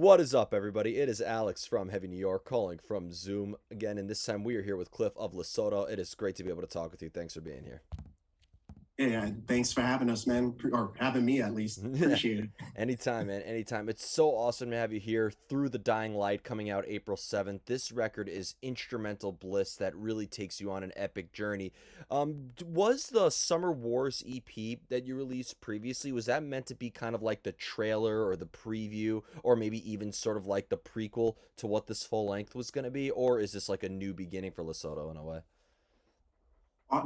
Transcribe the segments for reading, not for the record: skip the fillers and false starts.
What is up, everybody? It is Alex from Heavy New York calling from Zoom again, and this time we are here with Cliff of Lesotho. It is great to be able to talk with you. Thanks for being here. Yeah, thanks for having us, man, or having me at least. Appreciate it. Anytime, man, anytime. It's so awesome to have you here. Through the Dying Light, coming out April 7th. This record is instrumental bliss that really takes you on an epic journey. Was the Summer Wars EP that you released previously, was that meant to be kind of like the trailer or the preview, or maybe even sort of like the prequel to what this full length was going to be? Or is this like a new beginning for Lesotho in a way?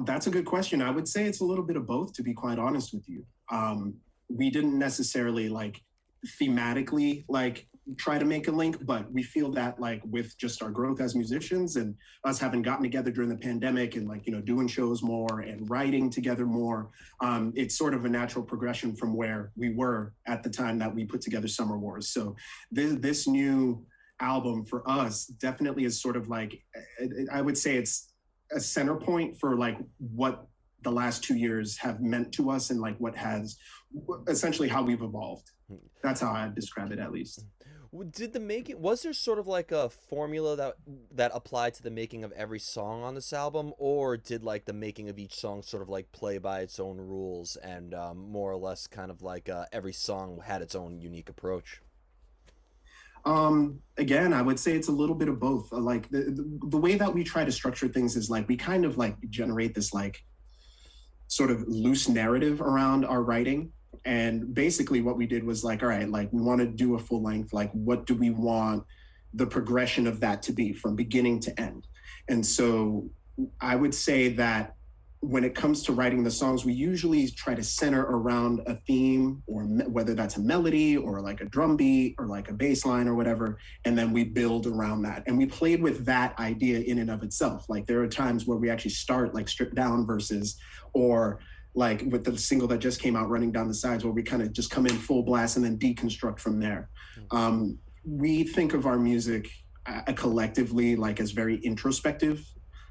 That's a good question. I would say it's a little bit of both, to be quite honest with you. We didn't necessarily thematically try to make a link, but we feel that with just our growth as musicians and us having gotten together during the pandemic and doing shows more and writing together more, it's sort of a natural progression from where we were at the time that we put together Summer Wars. So this new album for us definitely is sort of I would say it's a center point for what the last 2 years have meant to us and what has essentially how we've evolved. That's how I describe it, at least. Did the making was there sort of like a formula that applied to the making of every song on this album, or did like the making of each song sort of like play by its own rules and more or less kind of like every song had its own unique approach? Again, I would say it's a little bit of both. The way that we try to structure things is we kind of generate this sort of loose narrative around our writing. And basically what we did was all right, we want to do a full length, what do we want the progression of that to be from beginning to end? And so I would say that when it comes to writing the songs, we usually try to center around a theme, or whether that's a melody or a drum beat or a bass line or whatever, and then we build around that. And we played with that idea in and of itself. There are times where we actually start stripped down verses, or with the single that just came out, Running Down the Sides, where we kind of just come in full blast and then deconstruct from there. We think of our music collectively as very introspective.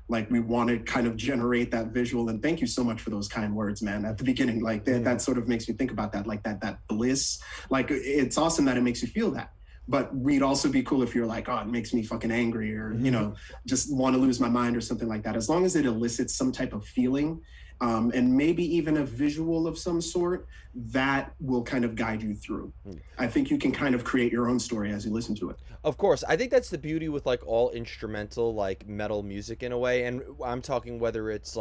We want to kind of generate that visual. And thank you so much for those kind words, man, at the beginning. That sort of makes me think about that, that bliss. It's awesome that it makes you feel that. But we'd also be cool if you're oh, it makes me fucking angry, or just want to lose my mind or something like that. As long as it elicits some type of feeling, and maybe even a visual of some sort, that will kind of guide you through. I think you can kind of create your own story as you listen to it. Of course, I think that's the beauty with all instrumental metal music in a way, and I'm talking whether it's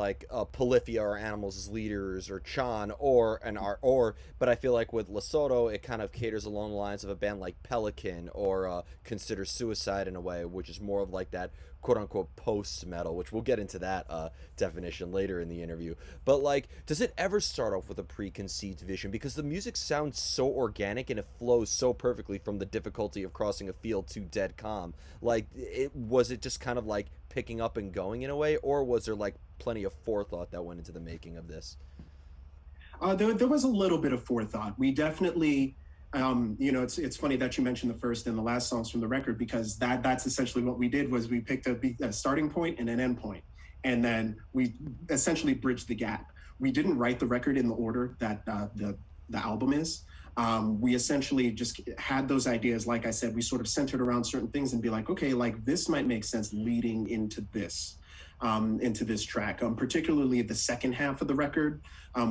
Polyphia or Animals as Leaders or Chan or an art but I feel like with Lesotho it kind of caters along the lines of a band like Pelican or Consider Suicide in a way, which is more of that quote unquote post metal, which we'll get into that definition later in the interview. But does it ever start off with a preconceived vision? Because the music sounds so organic and it flows so perfectly from the difficulty of crossing a field to dead calm. Was it just kind of picking up and going in a way, or was there plenty of forethought that went into the making of this? There was a little bit of forethought. We definitely, it's funny that you mentioned the first and the last songs from the record, because that's essentially what we did. Was we picked a starting point and an end point, and then we essentially bridged the gap. We didn't write the record in the order that the album is. We essentially just had those ideas. Like I said, we sort of centered around certain things and be okay, this might make sense leading into this track, particularly the second half of the record,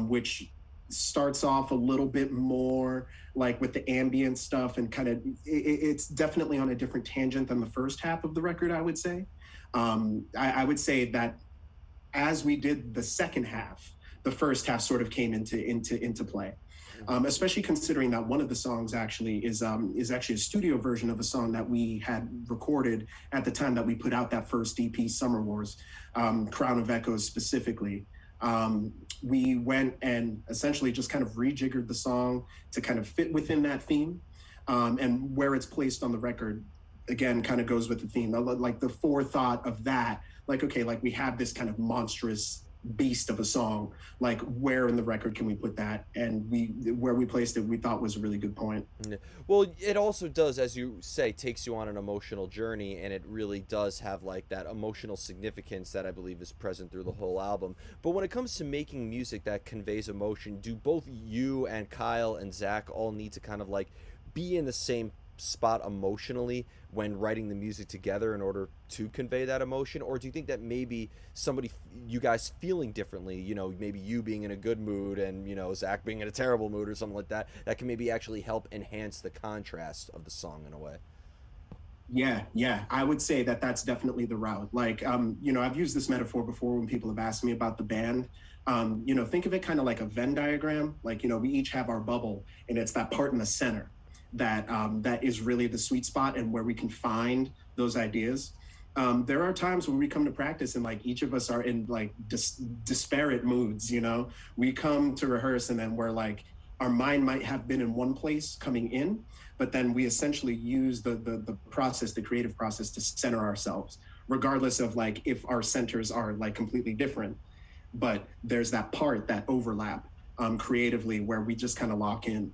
which starts off a little bit more with the ambient stuff, and kind of it's definitely on a different tangent than the first half of the record, I would say. I would say that as we did the second half, the first half sort of came into play. Especially considering that one of the songs actually is actually a studio version of a song that we had recorded at the time that we put out that first EP, Summer Wars, Crown of Echoes specifically. We went and essentially just kind of rejiggered the song to kind of fit within that theme, and where it's placed on the record, again, kind of goes with the theme. The forethought of that, okay, we have this kind of monstrous beast of a song, where in the record can we put that? And where we placed it, we thought was a really good point. Well, it also does, as you say, takes you on an emotional journey, and it really does have that emotional significance that I believe is present through the whole album. But when it comes to making music that conveys emotion, do both you and Kyle and Zach all need to kind of be in the same spot emotionally when writing the music together in order to convey that emotion, or do you think that maybe you guys feeling differently, maybe you being in a good mood and Zach being in a terrible mood or something like that, that can maybe actually help enhance the contrast of the song in a way? Yeah, yeah, I would say that that's definitely the route. Like, I've used this metaphor before when people have asked me about the band. Think of it kind of like a Venn diagram. Like, we each have our bubble, and it's that part in the center that is really the sweet spot and where we can find those ideas. There are times when we come to practice and like each of us are in like disparate moods. We come to rehearse and then we're like, our mind might have been in one place coming in, but then we essentially use the process, the creative process, to center ourselves, regardless of like if our centers are like completely different. But there's that part, that overlap, creatively, where we just kind of lock in.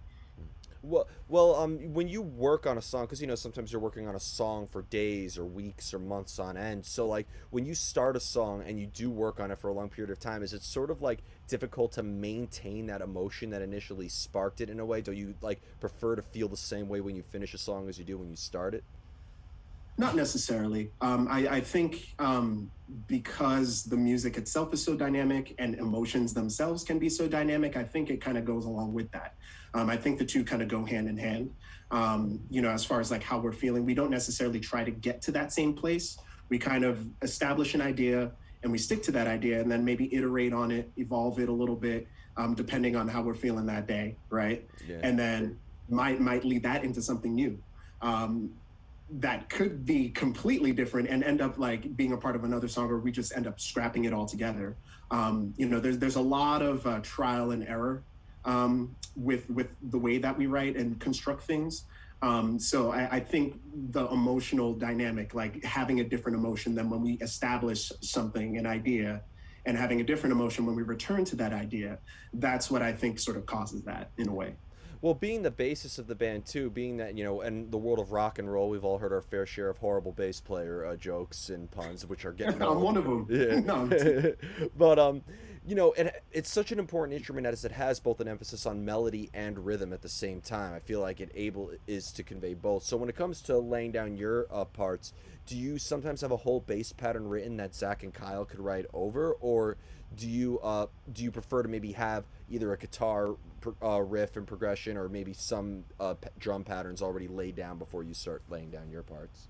When you work on a song, because sometimes you're working on a song for days or weeks or months on end. So, like, when you start a song and you do work on it for a long period of time, is it sort of like difficult to maintain that emotion that initially sparked it in a way? Do you like prefer to feel the same way when you finish a song as you do when you start it? Not necessarily. I think because the music itself is so dynamic and emotions themselves can be so dynamic, I think it kind of goes along with that. I think the two kind of go hand in hand. As far as like how we're feeling, we don't necessarily try to get to that same place. We kind of establish an idea and we stick to that idea and then maybe iterate on it, evolve it a little bit, depending on how we're feeling that day, right? Yeah. And then might lead that into something new. Um, that could be completely different and end up like being a part of another song, or we just end up scrapping it all together. There's a lot of trial and error with the way that we write and construct things. So I think the emotional dynamic, like having a different emotion than when we establish something, an idea, and having a different emotion when we return to that idea, that's what I think sort of causes that in a way. Well, being the basis of the band too, being that in the world of rock and roll, we've all heard our fair share of horrible bass player jokes and puns, which are getting I'm old. one of them. Yeah, No, but it's such an important instrument as it has both an emphasis on melody and rhythm at the same time. I feel like it able is to convey both. So when it comes to laying down your parts, do you sometimes have a whole bass pattern written that Zach and Kyle could write over, or do you prefer to maybe have either a guitar riff and progression, or maybe some drum patterns already laid down before you start laying down your parts?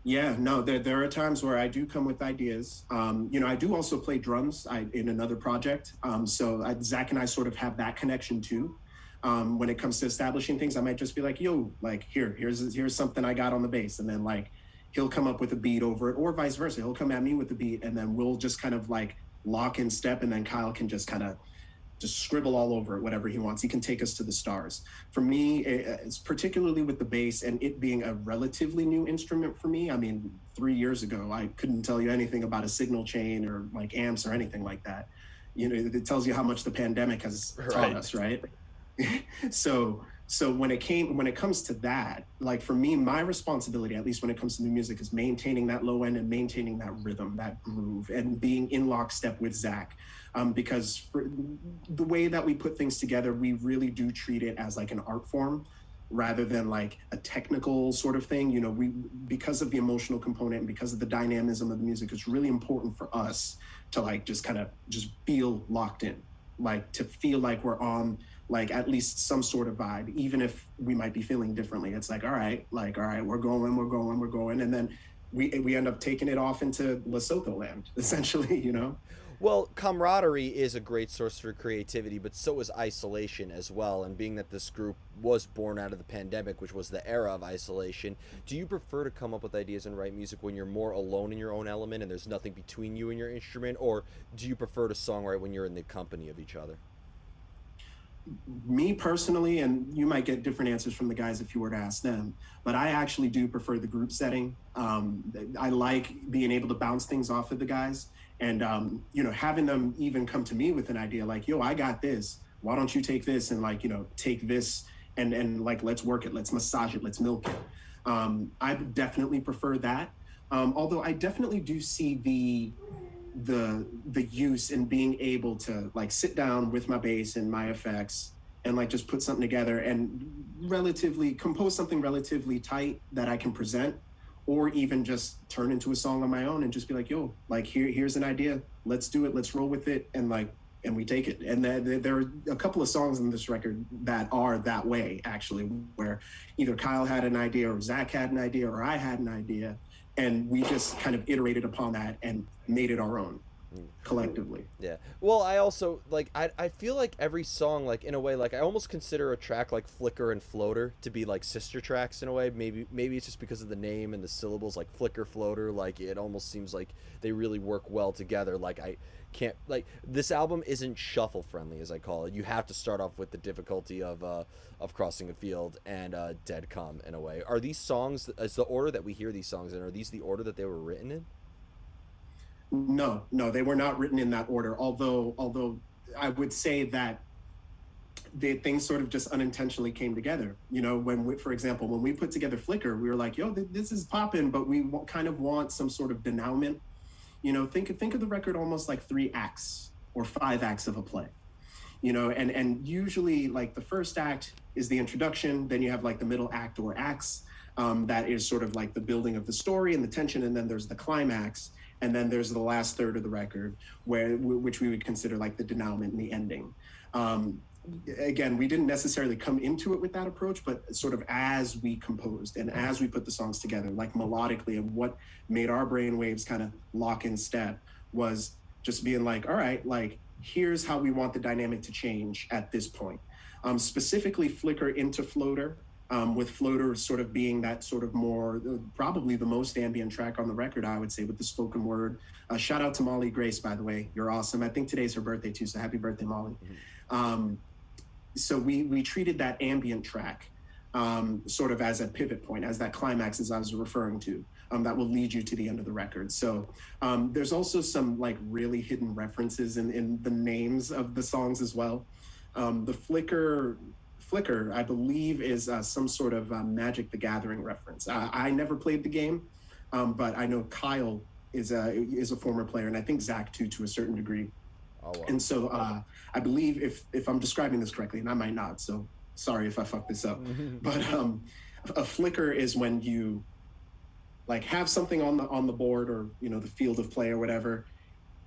yeah, no, there are times where I do come with ideas. I do also play drums in another project. Zach and I sort of have that connection too. When it comes to establishing things, I might just be like, yo, like here's something I got on the bass. And then like he'll come up with a beat over it, or vice versa. He'll come at me with the beat and then we'll just kind of like lock in step, and then Kyle can just kind of just scribble all over it, whatever he wants. He can take us to the stars. For me, it's particularly with the bass and it being a relatively new instrument for me. I mean, 3 years ago, I couldn't tell you anything about a signal chain or like amps or anything like that. It tells you how much the pandemic has taught Right. us, right? So when it comes to that, like for me, my responsibility, at least when it comes to new music, is maintaining that low end and maintaining that rhythm, that groove, and being in lockstep with Zach. Because for the way that we put things together, we really do treat it as like an art form rather than like a technical sort of thing. We, because of the emotional component and because of the dynamism of the music, it's really important for us to like just kind of just feel locked in, like to feel like we're on like at least some sort of vibe, even if we might be feeling differently. It's like, all right, we're going. And then we end up taking it off into Lesotho land, essentially. Well, camaraderie is a great source for creativity, but so is isolation as well. And being that this group was born out of the pandemic, which was the era of isolation, do you prefer to come up with ideas and write music when you're more alone in your own element and there's nothing between you and your instrument? Or do you prefer to songwrite when you're in the company of each other? Me personally, and you might get different answers from the guys if you were to ask them, but I actually do prefer the group setting. I like being able to bounce things off of the guys, and having them even come to me with an idea like, yo, I got this, why don't you take this, and like, take this, and like, let's work it, let's massage it, let's milk it. I definitely prefer that. Although I definitely do see the use in being able to like sit down with my bass and my effects and like just put something together. And relatively compose something relatively tight that I can present, or even just turn into a song on my own and just be like, yo, like here's an idea, let's do it, let's roll with it, and like and we take it. And there are a couple of songs in this record that are that way actually, where either Kyle had an idea or Zach had an idea or I had an idea, and we just kind of iterated upon that and made it our own collectively. Yeah. Well, I also like I feel like every song like in a way like I almost consider a track like Flicker and Floater to be like sister tracks in a way. Maybe it's just because of the name and the syllables like Flicker Floater like it almost seems like they really work well together. Like I can't like this album isn't shuffle friendly as I call it. You have to start off with the difficulty of Crossing a Field and Dead Calm in a way. Are these songs is the order that we hear these songs in? Are these the order that they were written in? No, no, they were not written in that order. Although I would say that the things sort of just unintentionally came together. You know, when we, for example, when we put together Flickr, we were like, "Yo, this is popping," but we kind of want some sort of denouement. You know, think of the record almost like 3 acts or 5 acts of a play. You know, and usually like the first act is the introduction, then you have like the middle act or acts, that is sort of like the building of the story and the tension, and then there's the climax, and then there's the last third of the record where which we would consider like the denouement and the ending. um, Again, we didn't necessarily come into it with that approach, but sort of as we composed and as we put the songs together like melodically, and what made our brain waves kind of lock in step was just being like, all right, like here's how we want the dynamic to change at this point. Specifically Flicker into Floater, with Floater sort of being that sort of more, probably the most ambient track on the record, I would say, with the spoken word. Shout out to Molly Grace, by the way. You're awesome. I think today's her birthday too, so happy birthday, Molly. Um, so we treated that ambient track sort of as a pivot point, as that climax, as I was referring to, that will lead you to the end of the record. So there's also some like really hidden references in the names of the songs as well. The Flicker, I believe, is some sort of Magic the Gathering reference. I never played the game, but I know Kyle is a former player, and I think Zach too, to a certain degree. Oh wow. And so I believe, if I'm describing this correctly, and I might not, so sorry if I fuck this up, but a flicker is when you like have something on the board, or you know, the field of play or whatever,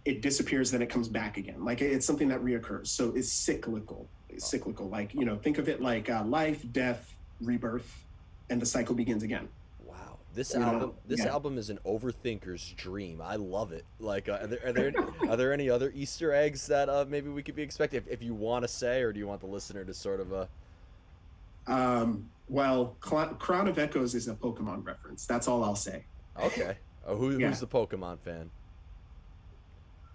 it disappears, then it comes back again. Like it's something that reoccurs. So it's cyclical. It's cyclical. Like, you know, think of it like life, death, rebirth, and the cycle begins again. Wow, this You album know? this Yeah. album is an overthinker's dream. I love it. Like, are there any other Easter eggs that maybe we could be expecting if you want to say, or do you want the listener to sort of Well, Crown of Echoes is a Pokemon reference. That's all I'll say. okay? Yeah. Who's the Pokemon fan?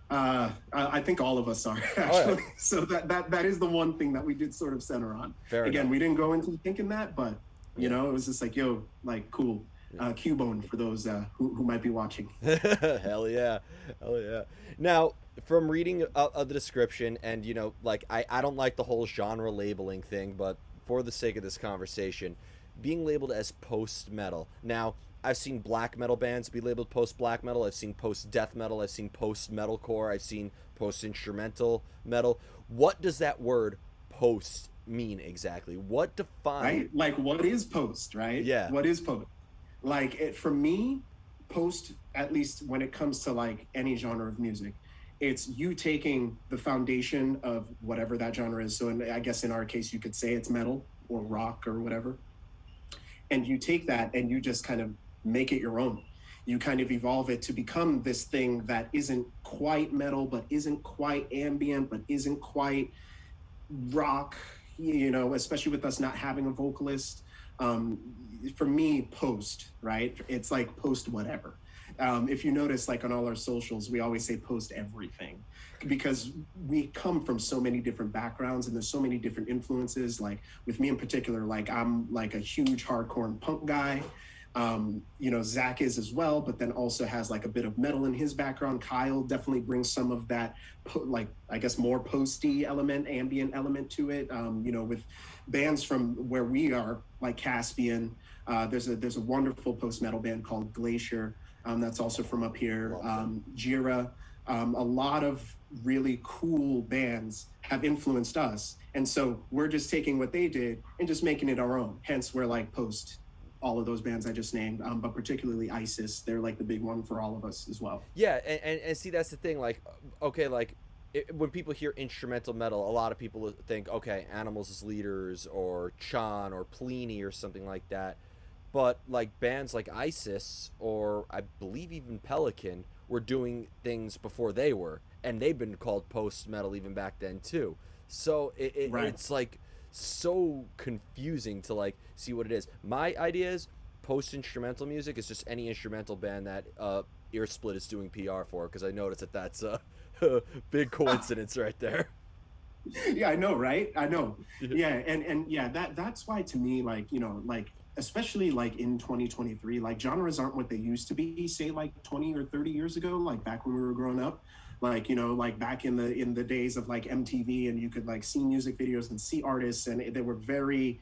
I think all of us are All right, actually. So that is the one thing that we did sort of center on. fair Again, enough. we didn't go into thinking that, but you Yeah. know, it was just like, yo, like cool. Cubone for those who might be watching. Hell yeah, hell yeah. Now, from reading the description, and you know, like I don't like the whole genre labeling thing, but for the sake of this conversation, being labeled as post metal. Now, I've seen black metal bands be labeled post black metal. I've seen post death metal. I've seen post metalcore. I've seen post instrumental metal. What does that word post mean exactly? What defines? Right? Like, what is post? Right? Yeah. What is post? Like, for me, post, at least when it comes to like any genre of music, it's you taking the foundation of whatever that genre is. So, I guess in our case, you could say it's metal or rock or whatever, and you take that and you just kind of make it your own. You kind of evolve it to become this thing that isn't quite metal, but isn't quite ambient, but isn't quite rock, you know, especially with us not having a vocalist. um for me, post, right, it's like post whatever. If you notice, like on all our socials, we always say post everything, because we come from so many different backgrounds and there's so many different influences. Like with me in particular, like I'm like a huge hardcore and punk guy. You know, Zach is as well, but then also has like a bit of metal in his background. Kyle definitely brings some of that, like I guess more posty element, ambient element to it. You know, with bands from where we are, like Caspian. There's a wonderful post metal band called Glacier, that's also from up here. Jira. A lot of really cool bands have influenced us, And so we're just taking what they did and just making it our own. Hence, we're like post all of those bands I just named, but particularly ISIS. They're like the big one for all of us as well. Yeah, and see that's the thing. Like, okay, like when people hear instrumental metal, a lot of people think, okay, Animals as Leaders or Chan or Pliny or something like that. But like bands like ISIS or I believe even Pelican were doing things before they were, and they've been called post metal even back then too. So Right. it's like so confusing to like see what it is. My idea is post instrumental music is just any instrumental band that Earsplit is doing PR for, because I noticed that that's a big coincidence right there. Yeah, I know, right? I know. Yeah, and yeah, that's why to me, like, like especially like in 2023, like genres aren't what they used to be, say like 20 or 30 years ago, like back when we were growing up. Like, like back in the days of like MTV, and you could like see music videos and see artists, and they were very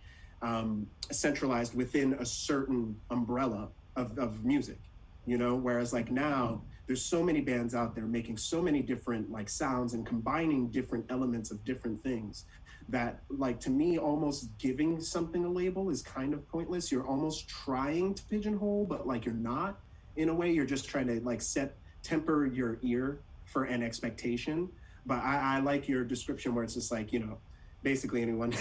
centralized within a certain umbrella of music, whereas like now there's so many bands out there making so many different like sounds and combining different elements of different things that, like, to me, almost giving something a label is kind of pointless. You're almost trying to pigeonhole, but like you're not. In a way, you're just trying to like temper your ear for an expectation. But I like your description where it's just like, basically anyone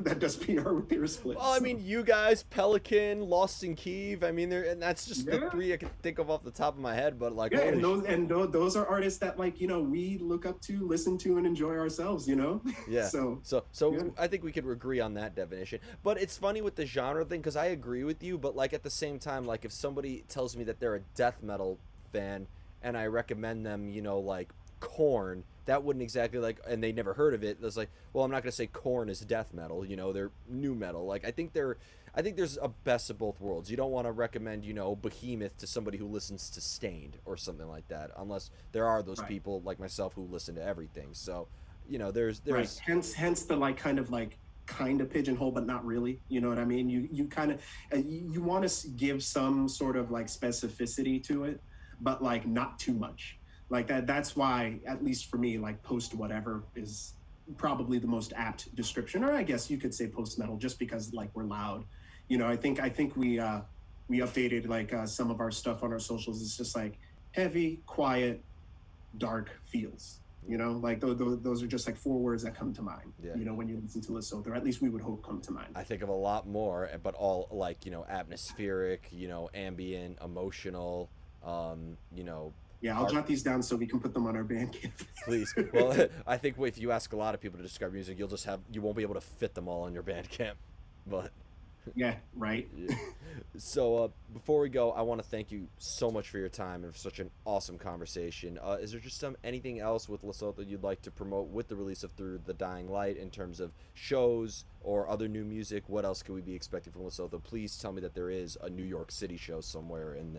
that does PR with their Well, splits. I mean, So you guys, Pelican, Lost in Kiev. I mean, and that's just the yeah. three I can think of off the top of my head. But like, Yeah, holy, those are artists that, like, we look up to, listen to, and enjoy ourselves. yeah. So So yeah. I think we could agree on that definition. But it's funny with the genre thing because I agree with you. But like at the same time, like if somebody tells me that they're a death metal fan and I recommend them, like Corn, that wouldn't exactly like, and they never heard of it. That's like, well, I'm not gonna say Corn is death metal. They're new metal. Like I think there's a best of both worlds. You don't want to recommend, Behemoth to somebody who listens to Stained or something like that, unless there are those Right. people like myself who listen to everything. So, Right. there's Hence the like kind of pigeonhole, but not really. You know what I mean? You kind of you want to give some sort of like specificity to it, but like not too much. Like that. That's why, at least for me, like post whatever is probably the most apt description, or I guess you could say post metal, just because like we're loud. I think we updated like some of our stuff on our socials. It's just like heavy, quiet, dark feels. Like those are just like four words that come to mind. yeah. When you listen to Lesotho, or at least we would hope come to mind. I think of a lot more, but all like atmospheric, ambient, emotional, Yeah, I'll heart. jot these down so we can put them on our Bandcamp. Please. Well, I think if you ask a lot of people to describe music, you won't be able to fit them all on your Bandcamp. But Yeah, right. yeah. So before we go, I want to thank you so much for your time and for such an awesome conversation. Is there just anything else with Lesotho you'd like to promote with the release of Through the Dying Light in terms of shows or other new music? What else could we be expecting from Lesotho? Please tell me that there is a New York City show somewhere in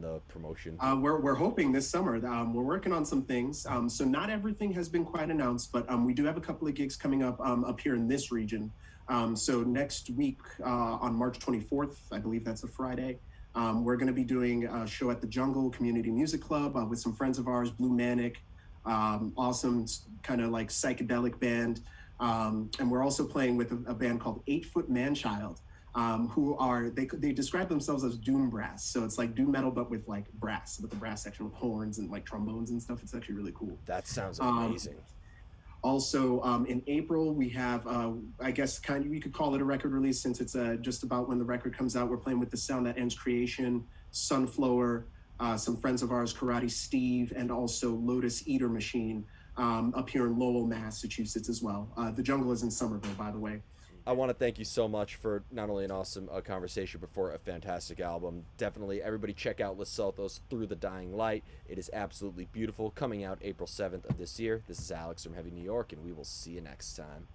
the promotion. We're hoping this summer. We're working on some things. So not everything has been quite announced, but we do have a couple of gigs coming up here in this region. So next week, on March 24th, I believe that's a Friday, we're going to be doing a show at the Jungle Community Music Club with some friends of ours, Blue Manic, awesome kind of like psychedelic band. And we're also playing with a band called 8 Foot Manchild, who they describe themselves as doom brass. So it's like doom metal, but with like brass, with the brass section with horns and like trombones and stuff. It's actually really cool. That sounds Um, amazing. Also, in April, we have, I guess, kind of, we could call it a record release since it's just about when the record comes out. We're playing with The Sound That Ends Creation, Sunflower, some friends of ours, Karate Steve, and also Lotus Eater Machine, up here in Lowell, Massachusetts as well. The Jungle is in Somerville, by the way. I want to thank you so much for not only an awesome conversation, but for a fantastic album. Definitely, everybody check out Lesotho's Through the Dying Light. It is absolutely beautiful. Coming out April 7th of this year. This is Alex from Heavy New York, and we will see you next time.